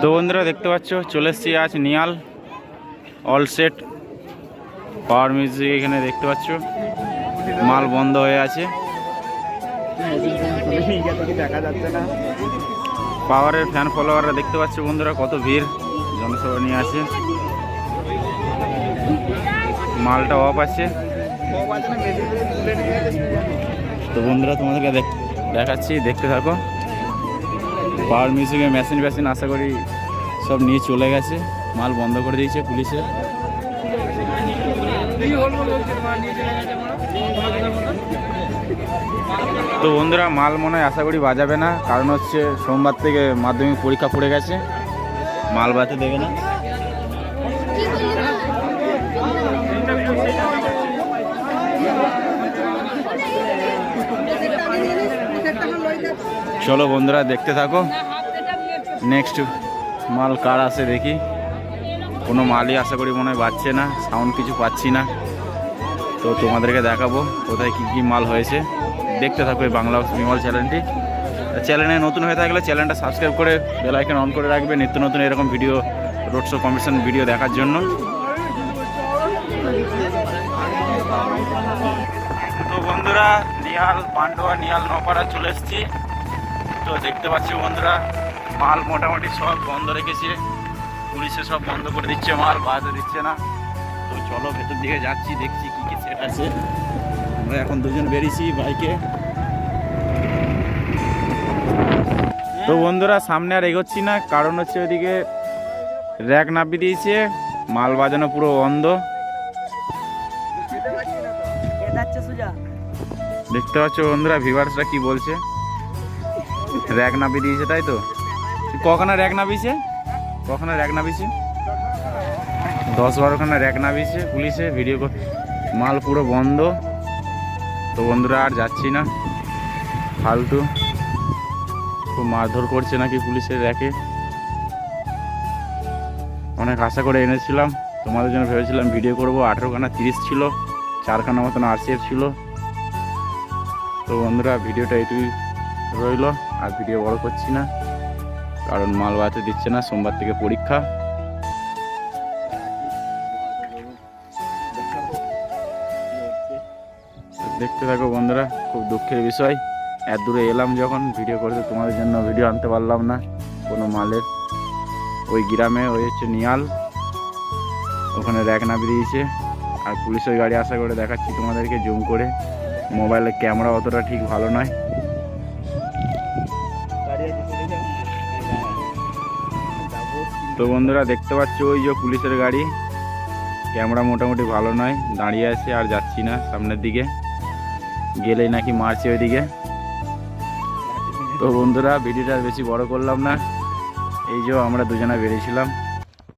তো বন্ধুরা দেখতে পাচ্ছ চলে এসছি আজ Niall all set power music. এখানে দেখতে পাচ্ছ মাল বন্ধ হয়ে আছে, দেখা যাচ্ছে না। পাওয়ারের ফ্যান ফলোয়াররা দেখতে পাচ্ছ বন্ধুরা কত ভিড়, জনসভা নিয়ে আছে। মালটা অফ আছে। তো বন্ধুরা তোমাদেরকে দেখাচ্ছি, দেখতে থাকো। পাওয়ার মিউজিকের মেশিন আশা করি সব নিয়ে চলে গেছে, মাল বন্ধ করে দিয়েছে পুলিশে। তো বন্ধুরা মাল মনে হয় আশা করি বাজাবে না, কারণ হচ্ছে সোমবার থেকে মাধ্যমিক পরীক্ষা পড়ে গেছে, মাল বাজাতে দেবে না। চলো বন্ধুরা দেখতে থাকো, নেক্সট মাল কার আসে দেখি। কোনো মালই আশা করি মনে হয় বাজছে না, সাউন্ড কিছু পাচ্ছি না। তো তোমাদেরকে দেখাবো কোথায় কী কী মাল হয়েছে, দেখতে থাকো এই বাংলা বিমল চ্যানেলটি। চ্যানেলে নতুন হয়ে থাকলে চ্যানেলটা সাবস্ক্রাইব করে বেল আইকন অন করে রাখবে নিত্য নতুন এরকম video, road show competition video দেখার জন্য। তো বন্ধুরা নিহাল পান্ডুয়া নিহাল নপাড়া চলে এসেছি। তো দেখতে পাচ্ছি বন্ধুরা মাল মোটামুটি সব বন্ধ রেখেছে, পুলিশে সব বন্ধ করে দিচ্ছে, মাল বাজতে দিচ্ছে না। তো চলো ভেতর দিকে যাচ্ছি, দেখছি কি কি সেট আছে। আমরা এখন দুজন বেরিয়েছি বাইকে। তো বন্ধুরা সামনে আর এগোচ্ছি না, কারণ হচ্ছে ওইদিকে র্যাক নামিয়ে দিয়েছে, মাল বাজানো পুরো বন্ধ। দেখতে পাচ্ছ বন্ধুরা ভিউয়ার্সরা কি বলছে, র্যাক নামিয়ে দিয়েছে, তাই তো? কখানা র্যাক নামিয়েছে, কখানা র্যাক নামিয়েছে? 10-12খানা র্যাক নামিয়েছে পুলিশে ভিডিও করে, মাল পুরো বন্ধ। তো বন্ধুরা আর যাচ্ছি না, ফালতু খুব মারধর করছে নাকি পুলিশের র্যাকে। অনেক আশা করে এনেছিলাম, তোমাদের জন্য ভেবেছিলাম ভিডিও করব। 18খানা 30 ছিল, 4খানা মতন RCF ছিল। তো বন্ধুরা ভিডিওটা এইটুকুই রইল, আর ভিডিও বড় করছি না, কারণ মাল বাজাতে দিচ্ছে না, সোমবার থেকে পরীক্ষা। দেখতে থাকো বন্ধুরা, খুব দুঃখের বিষয়, এত দূরে এলাম যখন ভিডিও করতে, তোমাদের জন্য ভিডিও আনতে পারলাম না কোনো মালের। ওই গ্রামে ওই হচ্ছে নিয়াল, ওখানে র্যাক নামিয়ে দিয়েছে, আর পুলিশের গাড়ি আশা করে দেখাচ্ছি তোমাদেরকে জুম করে। মোবাইলের ক্যামেরা অতটা ঠিক ভালো নয়। তো বন্ধুরা দেখতে পাচ্ছ ওই যে পুলিশের গাড়ি, ক্যামেরা মোটামুটি ভালো নয়, দাঁড়িয়ে আছে। আর যাচ্ছি না সামনের দিকে, গেলেই নাকি মারছে ওইদিকে। তো বন্ধুরা ভিডিওটা বেশি বড় করলাম না, এই যে আমরা দুজনে বেরিয়েছিলাম।